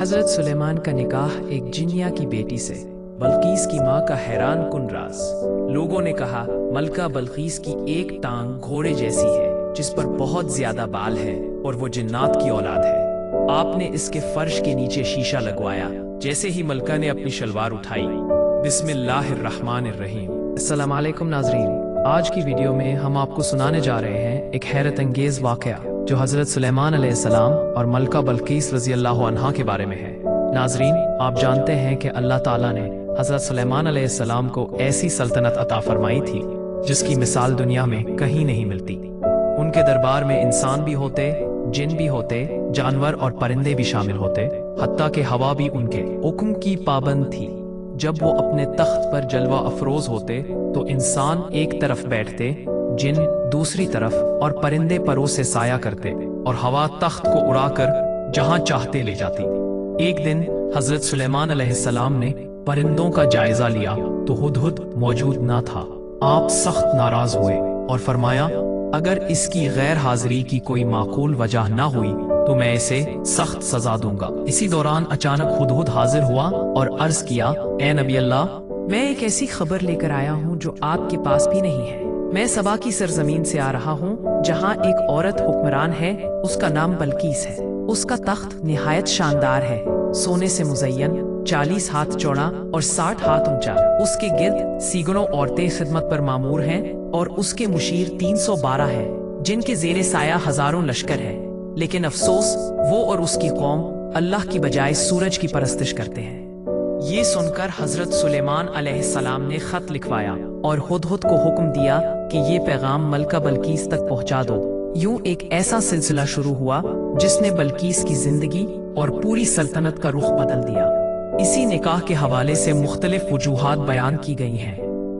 हज़रत सुलेमान का निकाह एक जिन्निया की बेटी से। बल्कीस की माँ का हैरान कुन राज। लोगों ने कहा, मलका बल्कीस की एक टांग घोड़े जैसी है जिस पर बहुत ज्यादा बाल है और वो जिन्नात की औलाद है। आपने इसके फर्श के नीचे शीशा लगवाया। जैसे ही मलका ने अपनी शलवार उठाई, बिस्मिल्लाहिर्रहमानिर्रहीम। अस्सलाम वालेकुम नाज़रीन, आज की वीडियो में हम आपको सुनाने जा रहे हैं एक हैरत अंगेज वाक़या जो हज़रत सुलेमान अलैहिस्सलाम और मलका बल्कीस रज़ी अल्लाह अन्हा के बारे में है। नाज़रीन, आप जानते हैं कि अल्लाह ताला ने हज़रत सुलेमान अलैहिस्सलाम को ऐसी सल्तनत अता फरमाई थी जिसकी मिसाल दुनिया में कहीं नहीं मिलती। उनके दरबार में इंसान भी होते, जिन भी होते, जानवर और परिंदे भी शामिल होते, हत्ता कि हवा भी उनके हुक्म की पाबंद थी। जब वो अपने तख्त पर जलवा अफरोज होते तो इंसान एक तरफ बैठते, जिन दूसरी तरफ और परिंदे परों से साया करते और हवा तख्त को उड़ाकर जहां चाहते ले जाती। एक दिन हजरत सुलेमान अलैहिस्सलाम ने परिंदों का जायजा लिया तो हुदहुद मौजूद ना था। आप सख्त नाराज हुए और फरमाया, अगर इसकी गैर हाजिरी की कोई माकूल वजह ना हुई तो मैं इसे सख्त सजा दूंगा। इसी दौरान अचानक हुदहुद हाजिर हुआ और अर्ज किया, ए नबी अल्लाह, मैं एक ऐसी खबर लेकर आया हूँ जो आपके पास भी नहीं है। मैं सबा की सरजमीन से आ रहा हूँ जहाँ एक औरत हुक्मरान है, उसका नाम बल्कीस है। उसका तख्त निहायत शानदार है, सोने से मुज़य्यन, 40 हाथ चौड़ा और 60 हाथ ऊंचा। उसके गिर्द सीगणों औरतें खिदमत पर मामूर हैं और उसके मुशीर 312 हैं जिनके जेरे साया हजारों लश्कर है। लेकिन अफसोस, वो और उसकी कौम अल्लाह की बजाय सूरज की परस्तिश करते हैं। ये सुनकर हजरत सुलेमान अलैहिस्सलाम ने खत लिखवाया और हुदहुद को हुक्म दिया कि ये पैगाम मलका बल्कीस तक पहुंचा दो। यूं एक ऐसा सिलसिला शुरू हुआ जिसने बल्कीस की जिंदगी और पूरी सल्तनत का रुख बदल दिया। इसी निकाह के हवाले से मुख्तलिफ वजूहात बयान की गई हैं।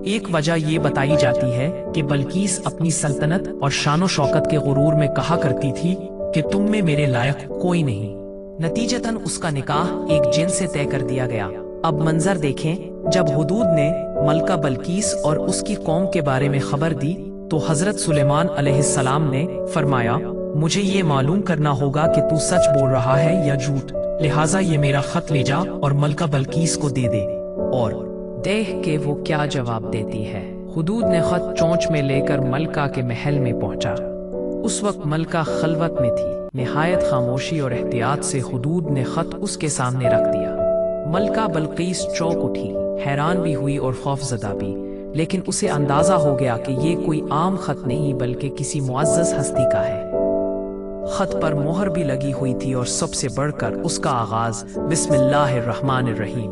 एक वजह ये बताई जाती है कि बल्कीस अपनी सल्तनत और शानो शौकत के गुरूर में कहा करती थी कि तुम में मेरे लायक कोई नहीं। नतीजतन उसका निकाह एक जिन से तय कर दिया गया। अब मंजर देखें, जब हुदूद ने मलका बल्कीस और उसकी कौम के बारे में खबर दी तो हजरत सुलेमान अलैहिस्सलाम ने फरमाया, मुझे ये मालूम करना होगा कि तू सच बोल रहा है या झूठ, लिहाजा ये मेरा खत ले जा और मलका बल्कीस को दे दे। और देख के वो क्या जवाब देती है। हुदूद ने खत चोंच में लेकर मलका के महल में पहुंचा। उस वक्त मलका खलवत में थी। निहायत खामोशी और एहतियात से हुदूद ने खत उसके सामने रख दिया। मलका बल्कीस चौंक उठी, हैरान भी हुई और खौफजदा भी, लेकिन उसे अंदाजा हो गया कि ये कोई आम खत नहीं बल्कि किसी मुअज़्ज़ज़ हस्ती का है। खत पर मोहर भी लगी हुई थी और सबसे बढ़कर उसका आगाज बिस्मिल्लाहिर्रहमानिर्रहीम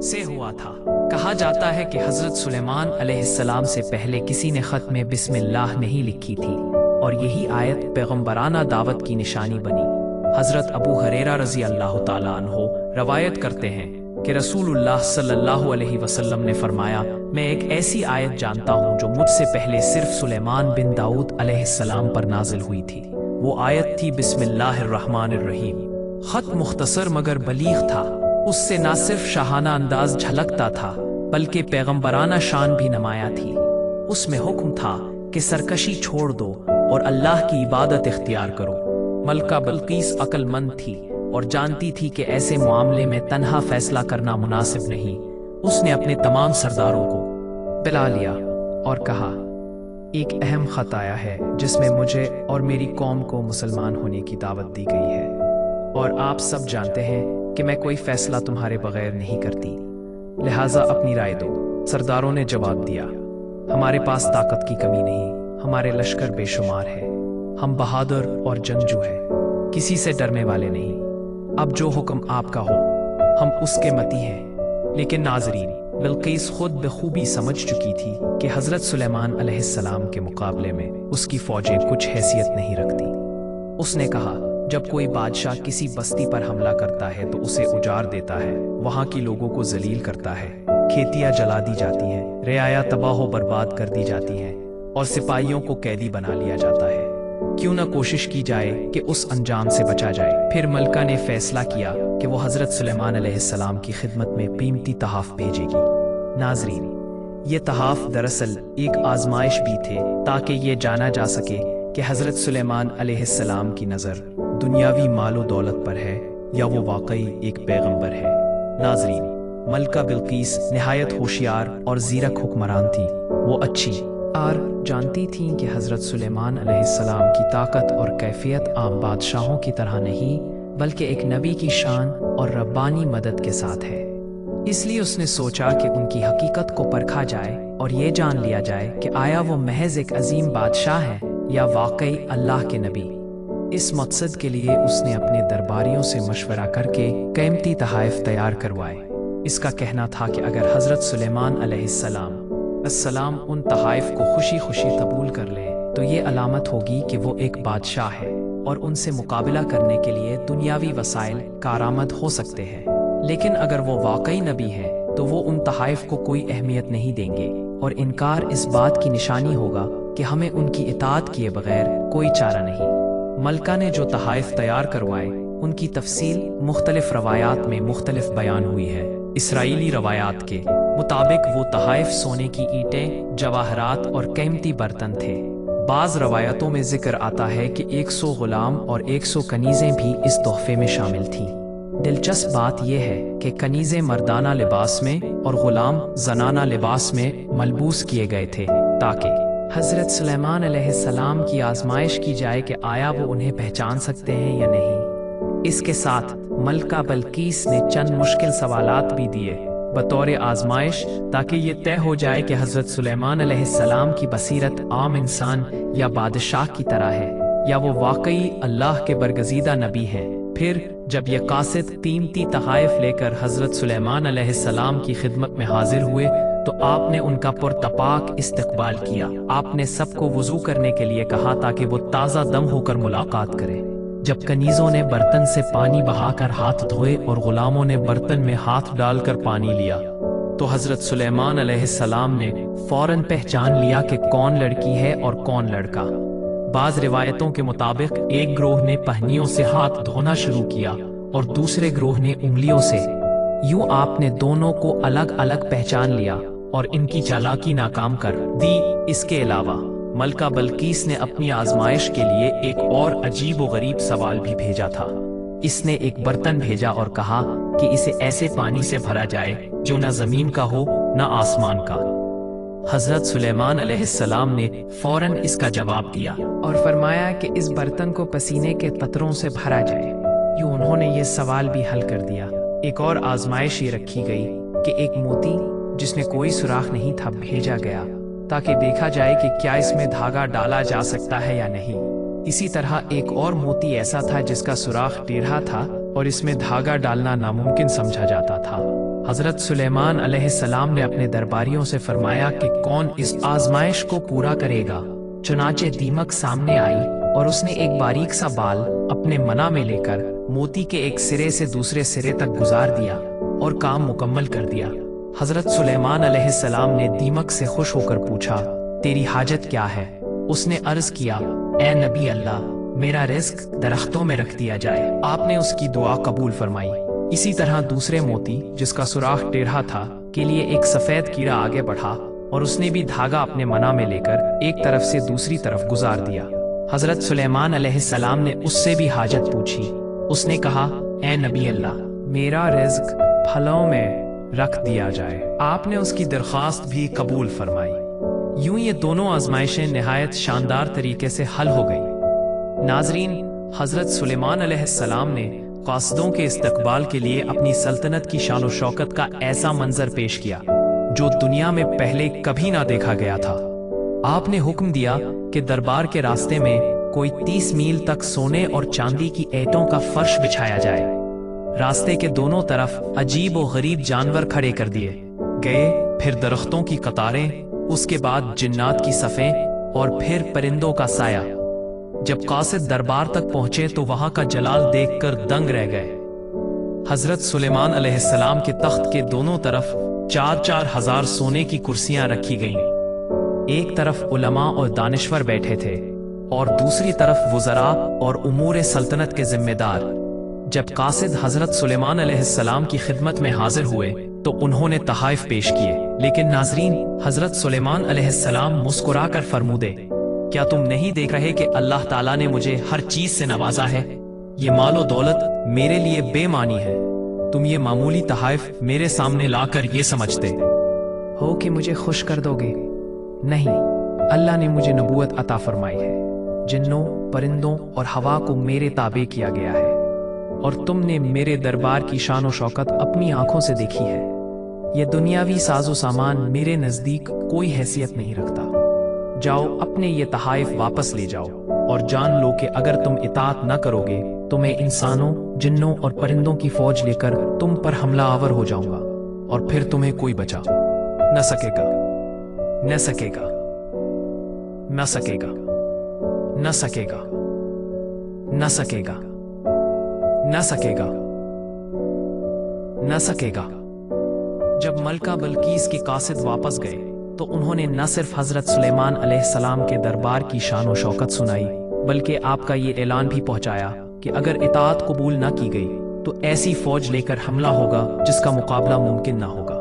से हुआ था। कहा जाता है कि हजरत सुलेमान अलैहिस्सलाम से पहले किसी ने खत में बिस्मिल्लाह नहीं लिखी थी और यही आयत पैगंबराना दावत की निशानी बनी। हजरत अबू हुरैरा रज़ी अल्लाह ताला अन्हो रवायत करते हैं कि रसूलुल्लाह सल्लल्लाहु अलैहि वसल्लम ने फरमाया, मैं एक ऐसी आयत जानता हूँ जो मुझसे पहले सिर्फ सुलेमान बिन दाऊद अलैहिस्सलाम पर नाजिल हुई थी। वो आयत थी बिस्मिल्लाहिर्रहमानिर्रहीम। खत मुख्तसर मगर बलीग था। उससे ना सिर्फ शाहाना अंदाज झलकता था बल्कि पैगंबराना शान भी नुमाया थी। उसमें हुक्म था कि सरकशी छोड़ दो और अल्लाह की इबादत इख्तियार करो। मलका बल्कीस अक्लमंद थी और जानती थी कि ऐसे मामले में तन्हा फैसला करना मुनासिब नहीं। उसने अपने तमाम सरदारों को बुला लिया और कहा, एक अहम खत आया है जिसमें मुझे और मेरी कौम को मुसलमान होने की दावत दी गई है और आप सब जानते हैं कि मैं कोई फैसला तुम्हारे बगैर नहीं करती, लिहाजा अपनी राय दो। सरदारों ने जवाब दिया, हमारे पास ताकत की कमी नहीं, हमारे लश्कर बेशुमार है, हम बहादुर और जंगजू हैं, किसी से डरने वाले नहीं। अब जो हुक्म आपका हो हम उसके मती हैं। लेकिन नाजरीन, बल्कीस खुद बखूबी समझ चुकी थी कि हजरत सुलेमान अलैहिस्सलाम के मुकाबले में उसकी फौजें कुछ हैसियत नहीं रखती। उसने कहा, जब कोई बादशाह किसी बस्ती पर हमला करता है तो उसे उजाड़ देता है, वहां की लोगों को जलील करता है, खेतियां जला दी जाती हैं, रियाया तबाह बर्बाद कर दी जाती हैं और सिपाहियों को कैदी बना लिया जाता है। क्यों न कोशिश की जाए कि उस अंजाम से बचा जाए। फिर मलका ने फैसला किया कि वो हजरत सुलेमान अलैहिस्सलाम की खिदमत में कीमती तहाफ भेजेगी। नाजरीन, ये तहाफ दरअसल एक आजमाइश भी थे ताकि ये जाना जा सके कि हजरत सुलेमान अलैहिस्सलाम की नज़र दुनियावी मालो दौलत पर है या वो वाकई एक पैगंबर है। नाजरीन, मलका बिल्कीस नहायत होशियार और ज़ीरक हुक्मरान थी। वो अच्छी और जानती थीं कि हज़रत सुलेमान अलैहिस्सलाम की ताकत और कैफियत आम बादशाहों की तरह नहीं, बल्कि एक नबी की शान और रब्बानी मदद के साथ है। इसलिए उसने सोचा कि उनकी हकीकत को परखा जाए और ये जान लिया जाए कि आया वो महज एक अजीम बादशाह है या वाकई अल्लाह के नबी। इस मकसद के लिए उसने अपने दरबारियों से मशवरा करके कीमती तहाइफ तैयार करवाए। इसका कहना था कि अगर हज़रत सुलेमान अलैहिस्सलाम उन तहाइफ को खुशी खुशी कबूल कर ले तो ये अलामत होगी कि वो एक बादशाह है और उनसे मुकाबला करने के लिए दुनियावी वसाइल कारआमद हो सकते हैं। लेकिन अगर वो वाकई नबी है तो वो उन तहाइफ को कोई अहमियत नहीं देंगे और इनकार इस बात की निशानी होगा कि हमें उनकी इताअत किए बगैर कोई चारा नहीं। मलका ने जो तहाइफ तैयार करवाए उनकी तफसील मुख्तलिफ रवायात में मुख्तलिफ बयान हुई है। इसराइली रवायात के मुताबिक वो तहाइफ सोने की ईंटें, जवाहरात और कीमती बर्तन थे। बाज़ रवायतों में जिक्र आता है कि 100 गुलाम और 100 कनीज़ें भी इस तोहफे में शामिल थीं। दिलचस्प बात यह है कि कनीज़ें मर्दाना लिबास में और गुलाम जनाना लिबास में मलबूस किए गए थे ताकि हज़रत सुलेमान अलैहिस्सलाम की आजमाइश की जाए कि आया वो उन्हें पहचान सकते हैं या नहीं। इसके साथ मलका बल्कीस ने चंद मुश्किल सवालात भी दिए बतौर आजमाइश ताकि ये तय हो जाए कि हज़रत सुलेमान अलैहिस्सलाम की बसीरत आम इंसान या बादशाह की तरह है या वो वाकई अल्लाह के बरगजीदा नबी हैं। फिर जब ये कासिद कीमती तहाइफ लेकर हज़रत सुलेमान अलैहिस्सलाम की खिदमत में हाजिर हुए तो आपने उनका पुरतपाक इस्तकबाल किया। आपने सबको वुजू करने के लिए कहा ताकि वो ताज़ा दम होकर मुलाकात करें। जब कनीज़ों ने बर्तन से पानी बहाकर हाथ धोए और गुलामों ने बर्तन में हाथ डालकर पानी लिया तो हज़रत सुलेमान अलैहिस्सलाम ने फौरन पहचान लिया कि कौन लड़की है और कौन लड़का। बाज़ रिवायतों के मुताबिक एक ग्रोह ने पहनियों से हाथ धोना शुरू किया और दूसरे ग्रोह ने उंगलियों से। यूं आपने दोनों को अलग अलग पहचान लिया और इनकी चालाकी नाकाम कर दी। इसके अलावा मलका बल्कीस ने अपनी आजमाइश के लिए एक और अजीब व गरीब सवाल भी भेजा था। इसने एक बर्तन भेजा और कहा कि इसे ऐसे पानी से भरा जाए जो न जमीन का हो न आसमान का। हज़रत सुलेमान अलैहिस्सलाम ने फौरन इसका जवाब दिया और फरमाया कि इस बर्तन को पसीने के कतरों से भरा जाए। यूं उन्होंने ये सवाल भी हल कर दिया। एक और आजमाइश ये रखी गई कि एक मोती जिसने कोई सुराख नहीं था भेजा गया ताकि देखा जाए कि क्या इसमें धागा डाला जा सकता है या नहीं। इसी तरह एक और मोती ऐसा था जिसका सुराख टेढ़ा था और इसमें धागा डालना नामुमकिन समझा जाता था। हज़रत सुलेमान अलैहिस्सलाम ने अपने दरबारियों से फरमाया कि कौन इस आजमाइश को पूरा करेगा। चुनाचे दीमक सामने आई और उसने एक बारीक सा बाल अपने मना में लेकर मोती के एक सिरे से दूसरे सिरे तक गुजार दिया और काम मुकम्मल कर दिया। हज़रत सुलेमान अलैहिस्सलाम ने दीमक से खुश होकर पूछा, तेरी हाजत क्या है? उसने अर्ज किया, ए नबी अल्लाह, मेरा रिस्क दरख्तों में रख दिया जाए। आपने उसकी दुआ कबूल फरमाई। इसी तरह दूसरे मोती जिसका सुराख टेढ़ा था के लिए एक सफेद कीड़ा आगे बढ़ा और उसने भी धागा अपने मना में लेकर एक तरफ से दूसरी तरफ गुजार दिया। हज़रत सुलेमान अलैहिस्सलाम ने उससे भी हाजत पूछी। उसने कहा, ए नबी अल्लाह, मेरा रिज्क फलों में रख दिया जाए। आपने उसकी दरख्वास्त भी कबूल फरमाई। यूं ये दोनों आजमाइशें निहायत शानदार तरीके से हल हो गई। नाजरीन, हज़रत सुलेमान अलैहिस्सलाम ने कासिदों के इस्तकबाल के लिए अपनी सल्तनत की शान और शौकत का ऐसा मंजर पेश किया जो दुनिया में पहले कभी ना देखा गया था। आपने हुक्म दिया कि दरबार के रास्ते में कोई 30 मील तक सोने और चांदी की ईंटों का फर्श बिछाया जाए। रास्ते के दोनों तरफ अजीब और गरीब जानवर खड़े कर दिए गए, फिर दरख्तों की कतारें, उसके बाद जिन्नात की सफ़ें और फिर परिंदों का साया। जब कासिद दरबार तक पहुंचे तो वहां का जलाल देखकर दंग रह गए। हज़रत सुलेमान अलैहिस्सलाम के तख्त के दोनों तरफ 4-4 हजार सोने की कुर्सियां रखी गईं। एक तरफ उलमा और दानिश्वर बैठे थे और दूसरी तरफ वुज़रा और उमूर सल्तनत के जिम्मेदार। जब कासिद हज़रत सुलेमान अलैहिस्सलाम की खिदमत में हाजिर हुए तो उन्होंने तहाइफ पेश किए, लेकिन नाजरीन, हज़रत सुलेमान अलैहिस्सलाम मुस्कुरा कर फरमूदे, क्या तुम नहीं देख रहे कि अल्लाह ताला ने मुझे हर चीज से नवाजा है? ये मालो दौलत मेरे लिए बेमानी है। तुम ये मामूली तहाइफ मेरे सामने लाकर ये समझते हो कि मुझे खुश कर दोगे? नहीं, अल्लाह ने मुझे नबूवत अता फरमाई है। जिन्नों, परिंदों और हवा को मेरे ताबे किया गया है, और तुमने मेरे दरबार की शान शौकत अपनी आंखों से देखी है। ये दुनियावी साजो सामान मेरे नजदीक कोई हैसियत नहीं रखता। जाओ, अपने ये तहाइफ वापस ले जाओ, और जान लो कि अगर तुम इताअत न करोगे तो मैं इंसानों, जिन्नों और परिंदों की फौज लेकर तुम पर हमला आवर हो जाऊंगा, और फिर तुम्हें कोई बचा न सकेगा, न सकेगा, न सकेगा, न सकेगा, न सकेगा, न सकेगा, न सकेगा। जब मलका बल्कीस के कासिद वापस गए तो उन्होंने न सिर्फ हजरत सुलेमान अलैहिस्सलाम के दरबार की शान व शौकत सुनाई, बल्कि आपका ये ऐलान भी पहुंचाया कि अगर इताअत कबूल न की गई तो ऐसी फौज लेकर हमला होगा जिसका मुकाबला मुमकिन न होगा।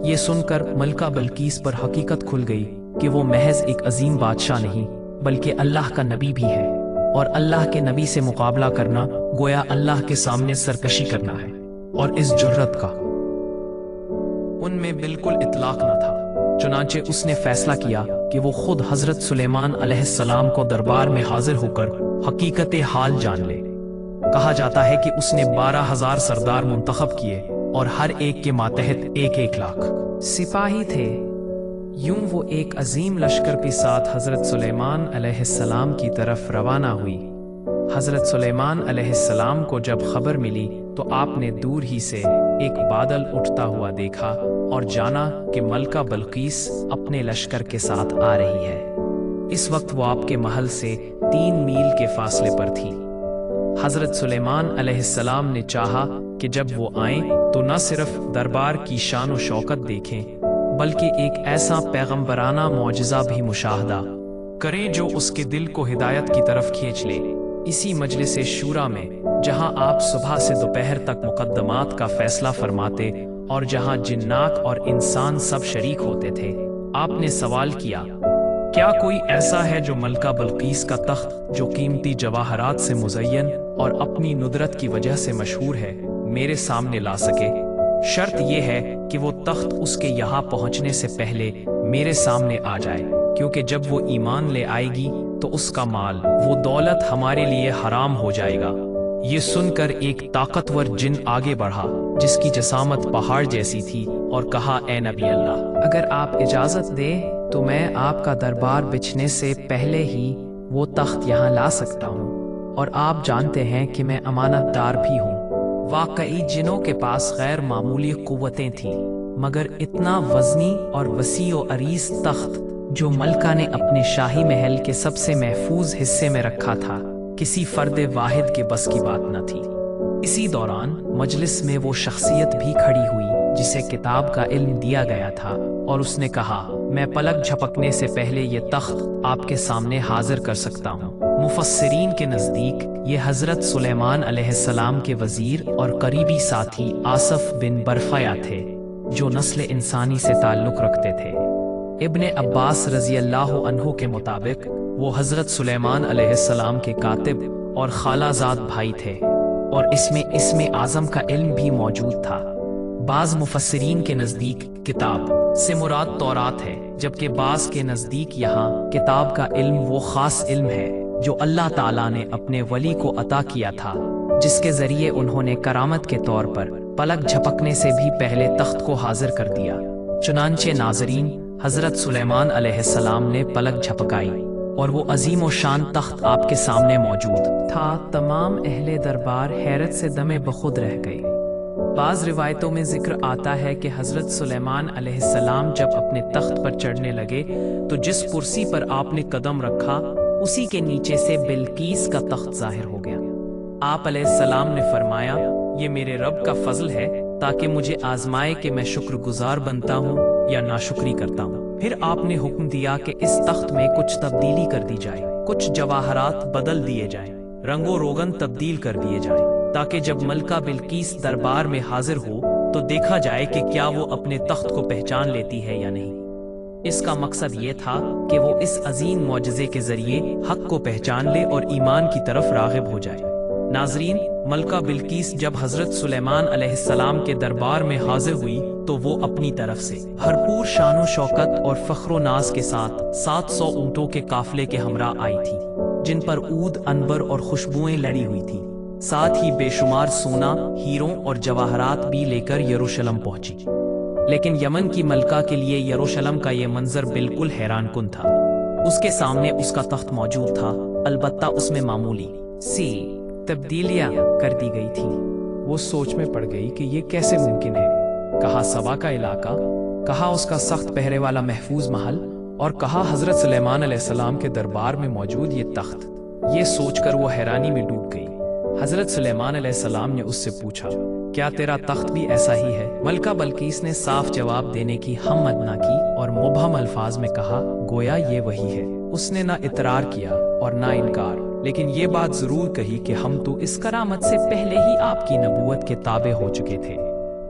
ये सुनकर मलका बल्कीस पर हकीकत खुल गई कि वो महज एक अजीम बादशाह नहीं बल्कि अल्लाह का नबी भी है, और अल्लाह के नबी से मुकाबला करना गोया अल्लाह के सामने सरकशी करना है। और इस जुर्रत का उनमें बिल्कुल इतलाक न था। चुनांचे उसने फैसला किया कि वो खुद हजरत सुलेमान अलैहिस्सलाम को दरबार में हाजिर होकर हकीकत हाल जान ले। कहा जाता है कि उसने 12,000 सरदार मुंतखब किए और हर एक के मातहत 1-1 लाख सिपाही थे। यूं वो एक अजीम लश्कर के साथ हजरत सुलेमान अलैहिस्सलाम की तरफ रवाना हुई। हजरत सुलेमान अलैहिस्सलाम को जब खबर मिली तो आपने दूर ही से एक बादल उठता हुआ देखा और जाना कि मलका बल्कीस अपने लश्कर के साथ आ रही है। इस वक्त वो आपके महल से 3 मील के फासले पर थी। हजरत सुलेमान अलैहिस्सलाम ने चाहा कि जब वो आएं तो न सिर्फ दरबार की शान व शौकत देखें बल्कि एक ऐसा पैगंबराना मौजज़ा भी मुशाहदा करें जो उसके दिल को हिदायत की तरफ खींच ले। इसी मजलिस शूरा में, जहां आप सुबह से दोपहर तक मुकद्दमात का फैसला फरमाते और जहां जिन्नात और इंसान सब शरीक होते थे, आपने सवाल किया, क्या कोई ऐसा है जो मलका बल्कीस का तख्त, जो कीमती जवाहरात से मुज़य्यन और अपनी नुदरत की वजह से मशहूर है, मेरे सामने ला सके? शर्त यह है कि वो तख्त उसके यहाँ पहुँचने से पहले मेरे सामने आ जाए, क्योंकि जब वो ईमान ले आएगी तो उसका माल, वो दौलत हमारे लिए हराम हो जाएगा। ये सुनकर एक ताकतवर जिन आगे बढ़ा जिसकी जसामत पहाड़ जैसी थी और कहा, ए नबी अल्लाह, अगर आप इजाजत दें तो मैं आपका दरबार बिछने से पहले ही वो तख्त यहाँ ला सकता हूँ, और आप जानते हैं कि मैं अमानतदार भी हूँ। वाकई जिनों के पास गैर मामूली कुव्वतें थीं, मगर इतना वजनी और वसी व अरीज तख्त जो मलका ने अपने शाही महल के सबसे महफूज हिस्से में रखा था, किसी फर्दे वाहिद के बस की बात न थी। इसी दौरान मजलिस में वो शख्सियत भी खड़ी हुई जिसे किताब का इल्म दिया गया था, और उसने कहा, मैं पलक झपकने से पहले ये तख्त आपके सामने हाजिर कर सकता हूँ। मुफस्सिरीन के नज़दीक ये हजरत सुलेमान अलैहिस्सलाम के वजीर और करीबी साथी आसफ बिन बरफया थे, जो नस्ल इंसानी से ताल्लुक़ रखते थे। इब्ने अब्बास रज़ी अल्लाहु अन्हु के मुताबिक वो हजरत सुलेमान अलैहिस्सलाम के कातिब और खालाजाद भाई थे, और इसमें आज़म का इल्म भी मौजूद था। बाज़ मुफस्सिरीन के नज़दीक किताब से मुराद तौरात है, जबकि बाज़ के नज़दीक यहाँ किताब का इल्म वो ख़ास इल्म है जो अल्लाह ताला ने अपने वली को अता किया था, जिसके ज़रिए उन्होंने करामत के तौर पर पलक झपकने से भी पहले तख्त को हाजिर कर दिया। चुनांचे नाज़रीन, हजरत सुलेमान अलैहिस्सलाम ने पलक झपकाई और वो अजीम व शान तख्त आपके सामने मौजूद था। तमाम अहले दरबार हैरत से दमे बखुद रह गए। बाज़ रिवायतों में जिक्र आता है कि हजरत सुलेमान अलैहिस्सलाम जब अपने तख्त पर चढ़ने लगे तो जिस कुर्सी पर आपने कदम रखा उसी के नीचे से बिल्कीस का तख्त जाहिर हो गया। आप अलैहिस्सलाम ने फरमाया, ये मेरे रब का फजल है ताकि मुझे आजमाए कि मैं शुक्रगुजार बनता हूँ या नाशुक्री करता हूँ। फिर आपने हुक्म दिया कि इस तख्त में कुछ तब्दीली कर दी जाए, कुछ जवाहरात बदल दिए जाएं, रंगो रोगन तब्दील कर दिए जाएं, ताकि जब मलका बिल्कीस दरबार में हाजिर हो तो देखा जाए कि क्या वो अपने तख्त को पहचान लेती है या नहीं। इसका मकसद ये था कि वो इस अजीम मौजज़े के जरिए हक को पहचान ले और ईमान की तरफ राग़िब हो जाए। नाजरीन, मलका बिल्किस जब हजरत सुलेमान अलैहिस्सलाम के दरबार में हाजिर हुई तो वो अपनी तरफ से भरपूर शानो शौकत और फख्रो नाज के साथ 700 ऊँटों के काफले के हमरा आई थी, जिन पर ऊद, अनबर और खुशबुएं लड़ी हुई थी। साथ ही बेशुमार सोना, हीरों और जवाहरात भी लेकर यरूशलेम पहुंची। लेकिन यमन की मलका के लिए यरूशलेम का ये मंजर बिल्कुल हैरानकुन था। उसके सामने उसका तख्त मौजूद था, अलबत्ता उसमें मामूली सी तब्दीलियां कर दी गई थी। वो सोच में पड़ गई कि ये कैसे मुमकिन है। कहा सबा का इलाका, कहा उसका सख्त पहरे वाला महफूज महल, और कहा हजरत सुलेमान अलैहिस्सलाम के दरबार में मौजूद ये तख्त। ये सोचकर वो हैरानी में डूब गई। हजरत सुलेमान अलैहिस्सलाम ने उससे पूछा, क्या तेरा तख्त भी ऐसा ही है? मलका बल्कीस ने साफ जवाब देने की हिम्मत न की और मुबहम अल्फाज में कहा, गोया ये वही है। उसने ना इतरार किया और ना इनकार, लेकिन ये बात जरूर कही कि हम तो इस करामत से पहले ही आपकी नबूवत के ताबे हो चुके थे।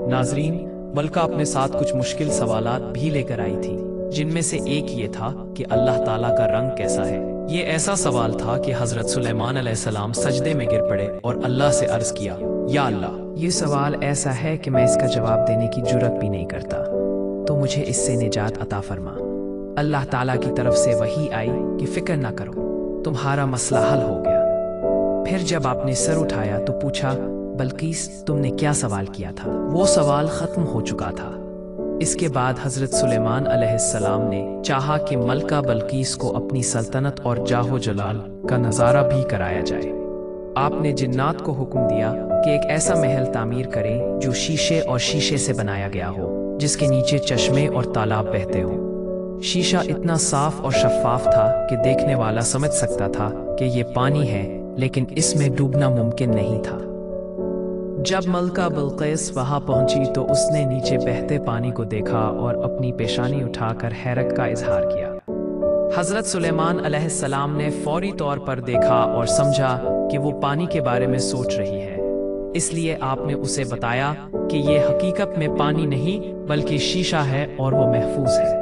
नाजरीन, मलका अपने साथ कुछ मुश्किल सवालात भी लेकर आई थी, जिनमें से एक ये था कि अल्लाह ताला का रंग कैसा है। ये ऐसा सवाल था कि हजरत सुलेमान अलैहिस्सलाम सजदे में गिर पड़े और अल्लाह से अर्ज किया, या अल्लाह, ये सवाल ऐसा है कि मैं इसका जवाब देने की जुर्रत भी नहीं करता, तो मुझे इससे निजात अता फरमा। अल्लाह ताला की तरफ से वही आई कि फिक्र ना करो, तुम्हारा मसला हल हो गया। फिर जब आपने सर उठाया तो पूछा, बल्कीस तुमने क्या सवाल किया था? वो सवाल खत्म हो चुका था। इसके बाद हजरत सुलेमान अलैहिस्सलाम ने चाहा कि मलका बल्कीस को अपनी सल्तनत और जाहो जलाल का नज़ारा भी कराया जाए। आपने जिन्नात को हुक्म दिया कि एक ऐसा महल तामीर करें जो शीशे और शीशे से बनाया गया हो, जिसके नीचे चश्मे और तालाब बहते हो। शीशा इतना साफ और शफाफ था कि देखने वाला समझ सकता था कि ये पानी है, लेकिन इसमें डूबना मुमकिन नहीं था। जब मलका बिल्किस वहां पहुंची तो उसने नीचे बहते पानी को देखा और अपनी पेशानी उठाकर हैरत का इजहार किया। हजरत सुलेमान अलैहिस्सलाम ने फौरी तौर पर देखा और समझा कि वो पानी के बारे में सोच रही है। इसलिए आपने उसे बताया कि ये हकीकत में पानी नहीं बल्कि शीशा है और वो महफूज है।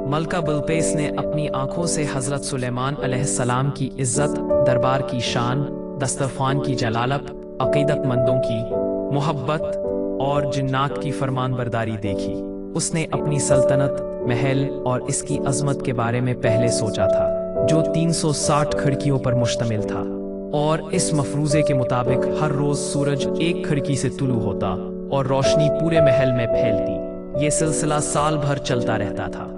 मलका बिल्किस ने अपनी आंखों से हजरत सुलेमान अलैहिस्सलाम की इज्जत, दरबार की शान, दस्तरखान की जलालत, अकीदतमंदों की मोहब्बत और जिन्नात की फरमानबरदारी देखी। उसने अपनी सल्तनत, महल और इसकी अजमत के बारे में पहले सोचा था, जो 360 खिड़कियों पर मुश्तमिल था, और इस मफरूजे के मुताबिक हर रोज सूरज एक खिड़की से तुलू होता और रोशनी पूरे महल में फैलती। ये सिलसिला साल भर चलता रहता था।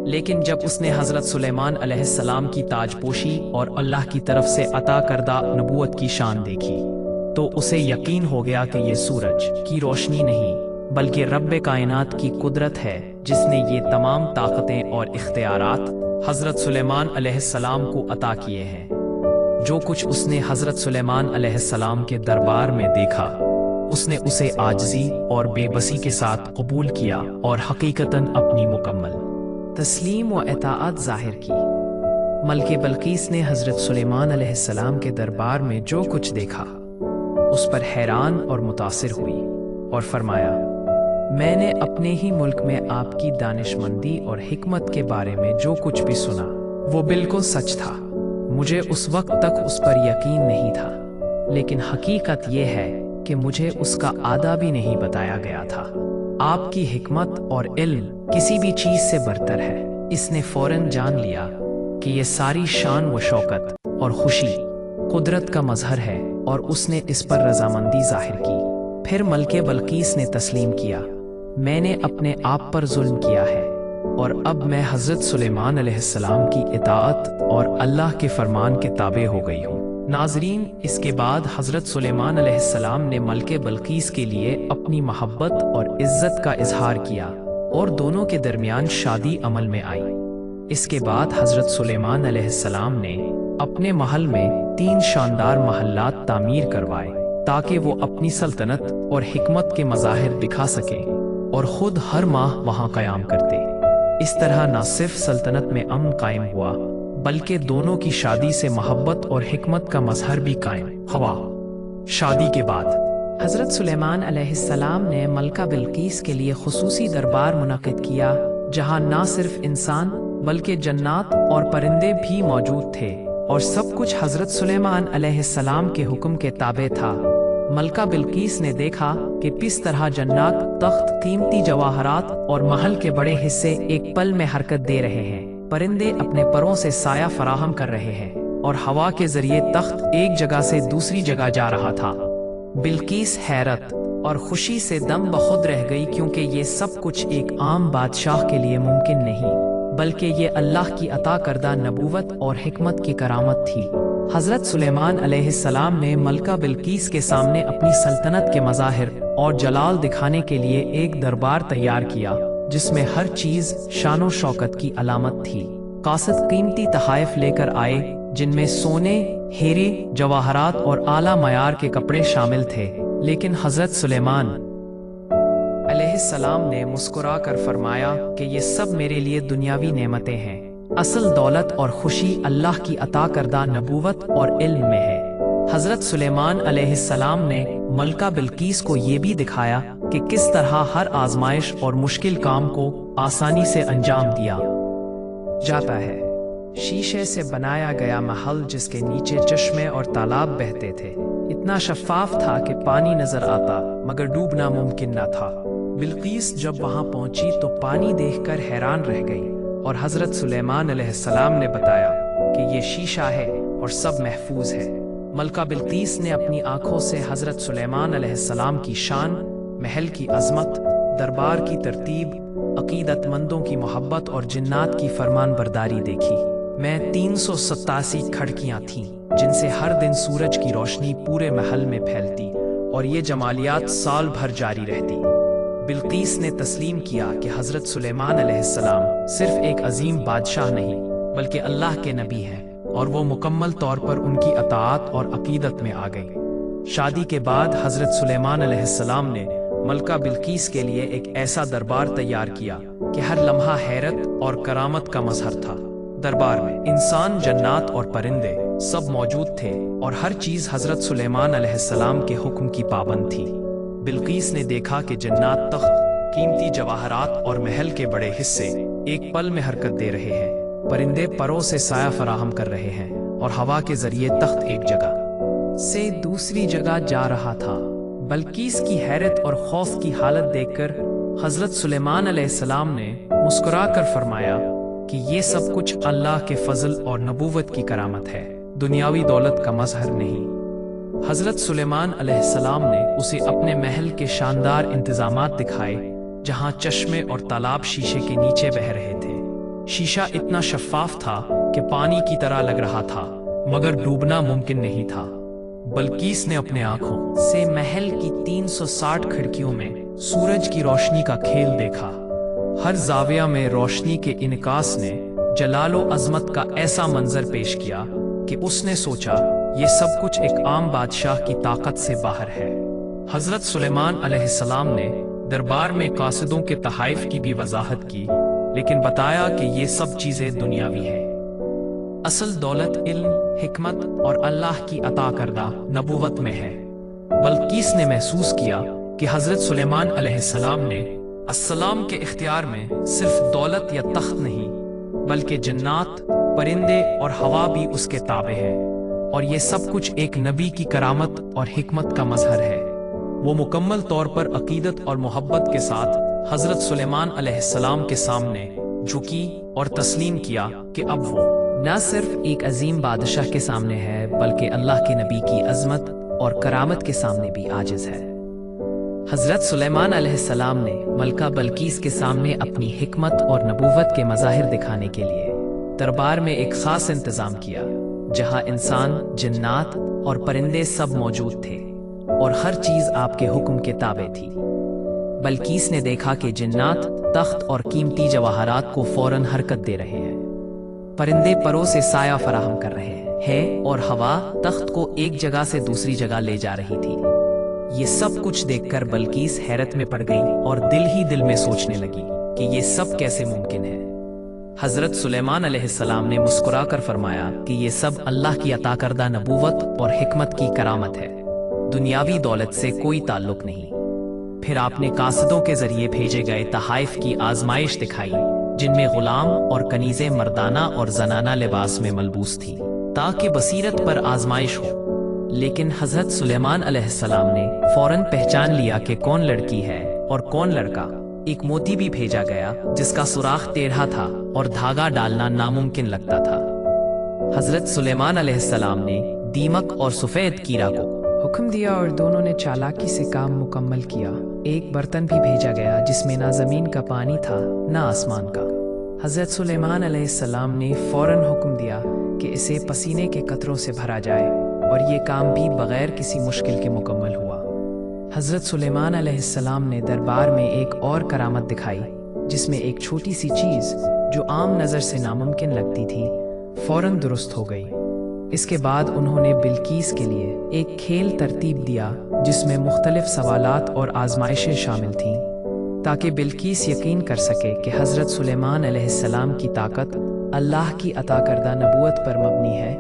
लेकिन जब उसने हजरत सुलेमान अलैहिस्सलाम की ताजपोशी और अल्लाह की तरफ से अता करदा नबूवत की शान देखी, तो उसे यकीन हो गया कि ये सूरज की रोशनी नहीं बल्कि रब्बे कायनात की कुदरत है, जिसने ये तमाम ताकतें और इख्तियारात हजरत सुलेमान अलैहिस्सलाम को अता किए हैं। जो कुछ उसने हजरत सुलेमान अलैहिस्सलाम के दरबार में देखा, उसने उसे आजिज़ी और बेबसी के साथ कबूल किया और हकीकतन अपनी मुकम्मल तस्लीम व इताअत जाहिर की। मलके बल्कीस ने हजरत सुलेमान अलैहिस्सलाम के दरबार में जो कुछ देखा, उस पर हैरान और मुतासिर हुई और फरमाया, मैंने अपने ही मुल्क में आपकी दानिशमंदी और हिकमत के बारे में जो कुछ भी सुना वो बिल्कुल सच था। मुझे उस वक्त तक उस पर यकीन नहीं था, लेकिन हकीकत ये है कि मुझे उसका आधा भी नहीं बताया गया था। आपकी हिकमत और इल्म किसी भी चीज से बरतर है। इसने फौरन जान लिया कि ये सारी शान व शौकत और खुशी कुदरत का मजहर है, और उसने इस पर रजामंदी जाहिर की। फिर मलके बल्कीस ने तस्लीम किया, मैंने अपने आप पर जुल्म किया है और अब मैं हजरत सुलेमान अलैहिस्सलाम की इताअत और अल्लाह के फरमान के ताबे हो गई हूँ। नाजरीन, इसके बाद हजरत सुलेमान अलैहिस्सलाम ने मलके बल्कीस के लिए अपनी मोहब्बत और इज्जत का इजहार किया और दोनों के दरमियान शादी अमल में आई। इसके बाद हजरत सुलेमान अलैहिस्सलाम ने अपने महल में 3 शानदार महल्लात तामीर करवाए, ताकि वो अपनी सल्तनत और हिकमत के मज़ाहिर दिखा सके और खुद हर माह वहां कयाम करते। इस तरह न सिर्फ सल्तनत में अमन कायम हुआ, बल्कि दोनों की शादी से मोहब्बत और हिकमत का मजहर भी कायम हुआ। शादी के बाद हजरत सुलेमान अलैहिस्सलाम ने मलका बिल्कीस के लिए खुसूसी दरबार मुनक़िद किया, जहां न सिर्फ इंसान बल्कि जन्नात और परिंदे भी मौजूद थे, और सब कुछ हजरत सुलेमान अलैहिस्सलाम के हुक्म के ताबे था। मलका बिल्कीस ने देखा कि किस तरह जन्नात, तख्त, कीमती जवाहरात और महल के बड़े हिस्से एक पल में हरकत दे रहे हैं। परिंदे अपने परों से साया फराहम कर रहे हैं और हवा के जरिए तख्त एक जगह से दूसरी जगह जा रहा था। बिल्कीस हैरत और खुशी से दम बखुद रह गई, क्योंकि ये सब कुछ एक आम बादशाह के लिए मुमकिन नहीं, बल्कि ये अल्लाह की अता करदा नबूवत और हिकमत की करामत थी। हजरत सुलेमान अलैहिस्सलाम ने मलका बिल्कीस के सामने अपनी सल्तनत के मज़ाहिर और जलाल दिखाने के लिए एक दरबार तैयार किया, जिसमें हर चीज शानो शौकत की अलामत थी। कासिद कीमती तहाइफ लेकर आए, जिनमें सोने, हीरे, जवाहरात और आला मयार के कपड़े शामिल थे। लेकिन हजरत सुलेमान अलैहिस्सलाम ने मुस्कुरा कर फरमाया कि ये सब मेरे लिए दुनियावी नेमतें हैं। असल दौलत और खुशी अल्लाह की अता करदा नबूवत और इल्म में है। हजरत सुलेमान अलैहिस्सलाम ने मलका बिल्कीस को ये भी दिखाया कि किस तरह हर आजमाइश और मुश्किल काम को आसानी से अंजाम दिया जाता है। शीशे से बनाया गया महल, जिसके नीचे चश्मे और तालाब बहते थे, इतना शफाफ था कि पानी नजर आता मगर डूबना मुमकिन न था। बिल्कीस जब वहां पहुंची तो पानी देखकर हैरान रह गई और हजरत सुलेमान अलैहिस्सलाम ने बताया कि ये शीशा है और सब महफूज है। मलका बिल्कीस ने अपनी आंखों से हजरत सुलेमान अलैहिस्सलाम की शान, महल की अजमत, दरबार की तरतीब, अकीदतमंदों की मोहब्बत और जिन्नात की फरमान बरदारी देखी। मैं 387 खिड़कियां थीं, जिनसे हर दिन सूरज की रोशनी पूरे महल में फैलती और ये जमालियात साल भर जारी रहती। बिल्कीस ने तस्लीम किया कि हजरत सुलेमान अलैहिस्सलाम सिर्फ एक अजीम बादशाह नहीं, बल्कि अल्लाह के नबी हैं, और वो मुकम्मल तौर पर उनकी अताअत और अकीदत में आ गई। शादी के बाद हजरत सुलेमान अलैहिस्सलाम ने मलका बिल्कीस के लिए एक ऐसा दरबार तैयार किया कि हर लम्हा हैरत और करामत का मजहर था। दरबार में इंसान, जन्नात और परिंदे सब मौजूद थे और हर चीज हजरत सुलेमान अलैहिस्सलाम के हुक्म की पाबंद थी। बिल्कीस ने देखा कि जन्नात, तख्त, कीमती जवाहरात और महल के बड़े हिस्से एक पल में हरकत दे रहे हैं। परिंदे परों से साया फराहम कर रहे हैं और हवा के जरिए तख्त एक जगह से दूसरी जगह जा रहा था। बिल्कीस की हैरत और खौफ की हालत देखकर हजरत सुलेमान अलैहिस्सलाम ने मुस्कुरा कर फरमाया कि ये सब कुछ अल्लाह के फजल और नबूवत की करामत है, दुनियावी दौलत का मजहर नहीं। हजरत सुलेमान अलैहिस्सलाम ने उसे अपने महल के शानदार इंतजामात दिखाए, जहां चश्मे और तालाब शीशे के नीचे बह रहे थे। शीशा इतना शफाफ था कि पानी की तरह लग रहा था, मगर डूबना मुमकिन नहीं था। बिल्कीस ने अपने आंखों से महल की 360 खिड़कियों में सूरज की रोशनी का खेल देखा। हर जाविया में रोशनी के इनकास ने जलालो अजमत का ऐसा मंजर पेश किया कि उसने सोचा ये सब कुछ एक आम बादशाह की ताकत से बाहर है। हजरत सुलेमान अलैहिस्सलाम ने दरबार में कासिदों के तहाइफ की भी वजाहत की, लेकिन बताया कि ये सब चीजें दुनियावी हैं। असल दौलत इल्म, हिकमत और अल्लाह की अता करदा नबूवत में है। बिल्कीस ने महसूस किया कि हजरत सुलेमान अलैहिस्सलाम ने अस्सलाम के इख्तियार में सिर्फ दौलत या तख्त नहीं, बल्कि जन्नात, परिंदे और हवा भी उसके ताबे हैं, और ये सब कुछ एक नबी की करामत और हिकमत का मजहर है। वो मुकम्मल तौर पर अकीदत और मोहब्बत के साथ हजरत सुलेमान अलैहिस्सलाम के सामने झुकी और तस्लीम किया कि अब वो न सिर्फ एक अजीम बादशाह के सामने है, बल्कि अल्लाह के नबी की अजमत और करामत के सामने भी आजिज है। हजरत सुलेमान अलैहिस्सलाम ने मलका बिल्कीस के सामने अपनी हिकमत और नबूवत के मज़ाहिर दिखाने के लिए दरबार में एक खास इंतजाम किया, जहां इंसान, जिन्नात और परिंदे सब मौजूद थे और हर चीज आपके हुक्म के ताबे थी। बिल्कीस ने देखा कि जिन्नात तख्त और कीमती जवाहरात को फौरन हरकत दे रहे हैं, परिंदे परों से साया फराहम कर रहे हैं और हवा तख्त को एक जगह से दूसरी जगह ले जा रही थी। ये सब कुछ देखकर बिल्कीस हैरत में पड़ गई और दिल ही दिल में सोचने लगी कि ये सब कैसे मुमकिन है। हजरत सुलेमान अलैहिस्सलाम ने मुस्कुरा कर फरमाया कि ये सब अल्लाह की अता करदा नबूवत और हिकमत की करामत है, दुनियावी दौलत से कोई ताल्लुक नहीं। फिर आपने कासिदों के जरिए भेजे गए तहाइफ की आजमाइश दिखाई, जिनमें गुलाम और कनीज़ें मर्दाना और जनाना लिबास में मलबूस थी। تاکہ بصیرت پر آزمائش ہو۔ لیکن حضرت سلیمان علیہ السلام نے فوراً پہچان لیا کہ کون لڑکی ہے اور کون لڑکا۔ ایک موتی بھی بھیجا گیا جس کا سوراخ ٹیڑھا تھا اور دھاگا ڈالنا ناممکن لگتا تھا۔ حضرت سلیمان علیہ السلام نے دیمک اور سفید کیڑا کو حکم دیا اور دونوں نے چالاکی سے کام مکمل کیا۔ ایک برتن بھی بھیجا گیا جس میں نہ زمین کا پانی تھا نہ آسمان کا۔ حضرت سلیمان علیہ السلام نے فوراً حکم دیا کہ اسے پسینے کے قطروں سے بھرا جائے، اور یہ کام بھی بغیر کسی مشکل کے مکمل ہوا۔ حضرت سلیمان علیہ السلام نے دربار میں ایک اور کرامت دکھائی، جس میں ایک چھوٹی سی چیز جو عام نظر سے ناممکن لگتی تھی فوراً درست ہو گئی۔ اس کے بعد انہوں نے بلقیس کے لیے ایک کھیل ترتیب دیا جس میں مختلف سوالات اور آزمائشیں شامل تھیں، تاکہ بلقیس یقین کر سکے کہ حضرت سلیمان علیہ السلام کی طاقت اللہ کی عطا کردہ نبوت پر مبنی ہے،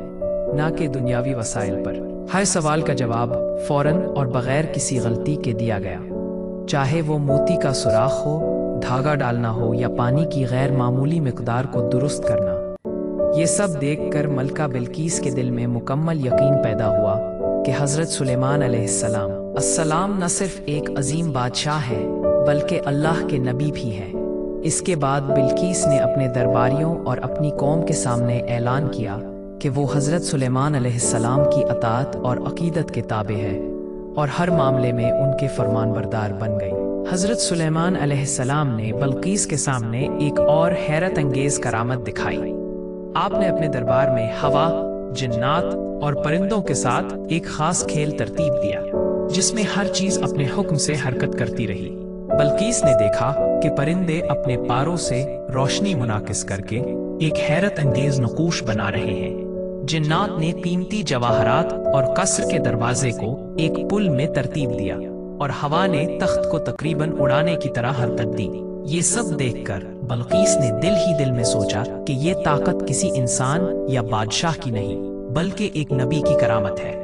نہ کہ دنیاوی وسائل پر۔ ہر سوال کا جواب فوراً اور بغیر کسی غلطی کے دیا گیا، چاہے وہ موتی کا سوراخ ہو، دھاگا ڈالنا ہو یا پانی کی غیر معمولی مقدار کو درست کرنا۔ یہ سب دیکھ کر ملکہ بلقیس کے دل میں مکمل یقین پیدا ہوا کہ حضرت سلیمان علیہ السلام نہ صرف ایک عظیم بادشاہ ہے بلکہ اللہ کے نبی بھی ہیں۔ اس کے بعد بلقیس نے اپنے درباریوں اور اپنی قوم کے سامنے اعلان کیا کہ وہ حضرت سلیمان علیہ السلام کی اطاعت اور عقیدت کے تابع ہے، اور ہر معاملے میں ان کے فرمان بردار بن گئی۔ حضرت سلیمان علیہ السلام نے بلقیس کے سامنے ایک اور حیرت انگیز کرامت دکھائی۔ آپ نے اپنے دربار میں ہوا، جنات اور پرندوں کے ساتھ ایک خاص کھیل ترتیب دیا، جس میں ہر چیز اپنے حکم سے حرکت کرتی رہی۔ بلقیس نے دیکھا کہ پرندے اپنے پاروں سے روشنی منعکس کر کے ایک حیرت انگیز نقوش بنا رہے ہیں، جنات نے قیمتی جواہرات اور قصر کے دروازے کو ایک پل میں ترتیب دیا، اور ہوا نے تخت کو تقریباً اڑانے کی طرح حرکت دی۔ یہ سب دیکھ کر بلقیس نے دل ہی دل میں سوچا کہ یہ طاقت کسی انسان یا بادشاہ کی نہیں بلکہ ایک نبی کی کرامت ہے۔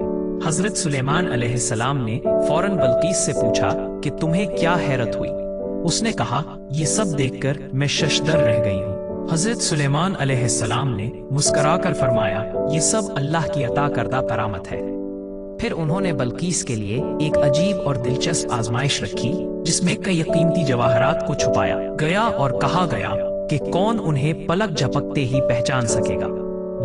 حضرت سلیمان علیہ السلام نے فوراً بلقیس سے پوچھا کہ تمہیں کیا حیرت ہوئی؟ اس نے کہا، یہ سب دیکھ کر میں ششدر رہ گئی ہوں۔ حضرت سلیمان علیہ السلام نے مسکرا کر فرمایا، یہ سب اللہ کی عطا کردہ کرامت ہے۔ پھر انہوں نے بلقیس کے لیے ایک عجیب اور دلچسپ آزمائش رکھی، جس میں کئی قیمتی جواہرات کو چھپایا گیا اور کہا گیا کہ کون انہیں پلک جھپکتے ہی پہچان سکے گا۔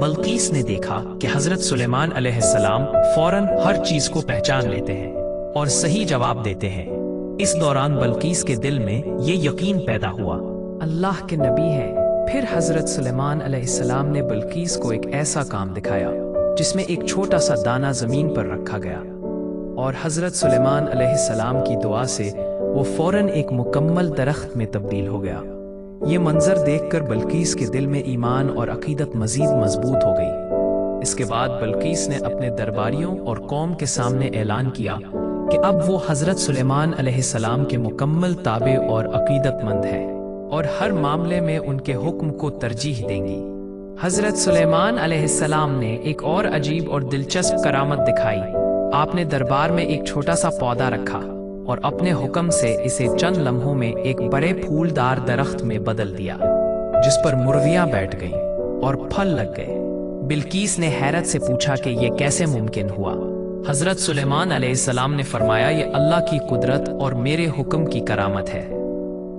بلقیس نے دیکھا کہ حضرت سلیمان علیہ السلام فوراً ہر چیز کو پہچان لیتے ہیں اور صحیح جواب دیتے ہیں۔ اس دوران بلقیس کے دل میں یہ یقین پیدا ہوا، اللہ کے نبی ہے۔ پھر حضرت سلیمان علیہ السلام نے بلقیس کو ایک ایسا کام دکھایا جس میں ایک چھوٹا سا دانہ زمین پر رکھا گیا، اور حضرت سلیمان علیہ السلام کی دعا سے وہ فوراً ایک مکمل درخت میں تبدیل ہو گیا۔ یہ منظر دیکھ کر بلقیس کے دل میں ایمان اور عقیدت مزید مضبوط ہو گئی۔ اس کے بعد بلقیس نے اپنے درباریوں اور قوم کے سامنے اعلان کیا کہ اب وہ حضرت سلیمان علیہ السلام کے مکمل تابع اور عقیدت مند ہے، اور ہر معاملے میں ان کے حکم کو ترجیح دیں گی۔ حضرت سلیمان علیہ السلام نے ایک اور عجیب اور دلچسپ کرامت دکھائی۔ آپ نے دربار میں ایک چھوٹا سا پودا رکھا اور اپنے حکم سے اسے چند لمحوں میں ایک بڑے پھولدار درخت میں بدل دیا، جس پر مرویاں بیٹھ گئیں اور پھل لگ گئے۔ بلقیس نے حیرت سے پوچھا کہ یہ کیسے ممکن ہوا؟ حضرت سلیمان علیہ السلام نے فرمایا، یہ اللہ کی قدرت اور میرے حکم کی کرامت ہے۔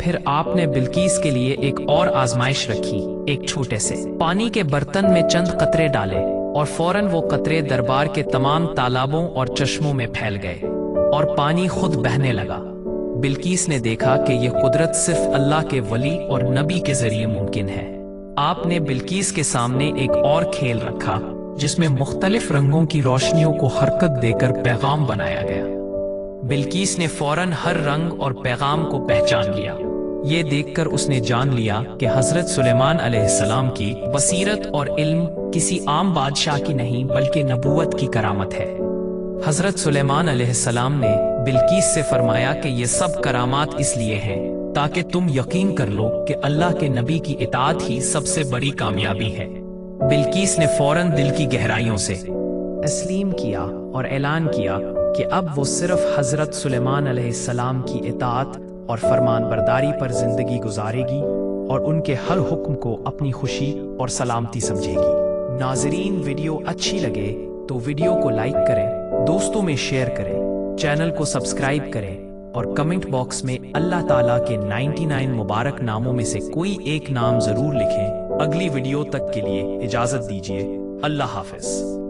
پھر آپ نے بلقیس کے لیے ایک اور آزمائش رکھی۔ ایک چھوٹے سے پانی کے برتن میں چند قطرے ڈالے، اور فوراً وہ قطرے دربار کے تمام تالابوں اور چشموں میں پھیل گئے اور پانی خود بہنے لگا۔ بلقیس نے دیکھا کہ یہ قدرت صرف اللہ کے ولی اور نبی کے ذریعے ممکن ہے۔ آپ نے بلقیس کے سامنے ایک اور کھیل رکھا، جس میں مختلف رنگوں کی روشنیوں کو حرکت دے کر پیغام بنایا گیا۔ بلقیس نے فوراً ہر رنگ اور پیغام کو پہچان لیا۔ یہ دیکھ کر اس نے جان لیا کہ حضرت سلیمان علیہ السلام کی بصیرت اور علم کسی عام بادشاہ کی نہیں بلکہ نبوت کی کرامت ہے۔ حضرت سلیمان علیہ السلام نے بلقیس سے فرمایا کہ یہ سب کرامات اس لیے ہیں تاکہ تم یقین کر لو کہ اللہ کے نبی کی اطاعت ہی سب سے بڑی کامیابی ہے۔ بلقیس نے فوراً دل کی گہرائیوں سے تسلیم کیا اور اعلان کیا کہ اب وہ صرف حضرت سلیمان علیہ السلام کی اطاعت اور فرمان برداری پر زندگی گزارے گی، اور ان کے ہر حکم کو اپنی خوشی اور سلامتی سمجھے گی۔ नाजरीन, वीडियो अच्छी लगे तो वीडियो को लाइक करें, दोस्तों में शेयर करें, चैनल को सब्सक्राइब करें और कमेंट बॉक्स में अल्लाह ताला के 99 मुबारक नामों में से कोई एक नाम जरूर लिखें। अगली वीडियो तक के लिए इजाजत दीजिए। अल्लाह हाफिज।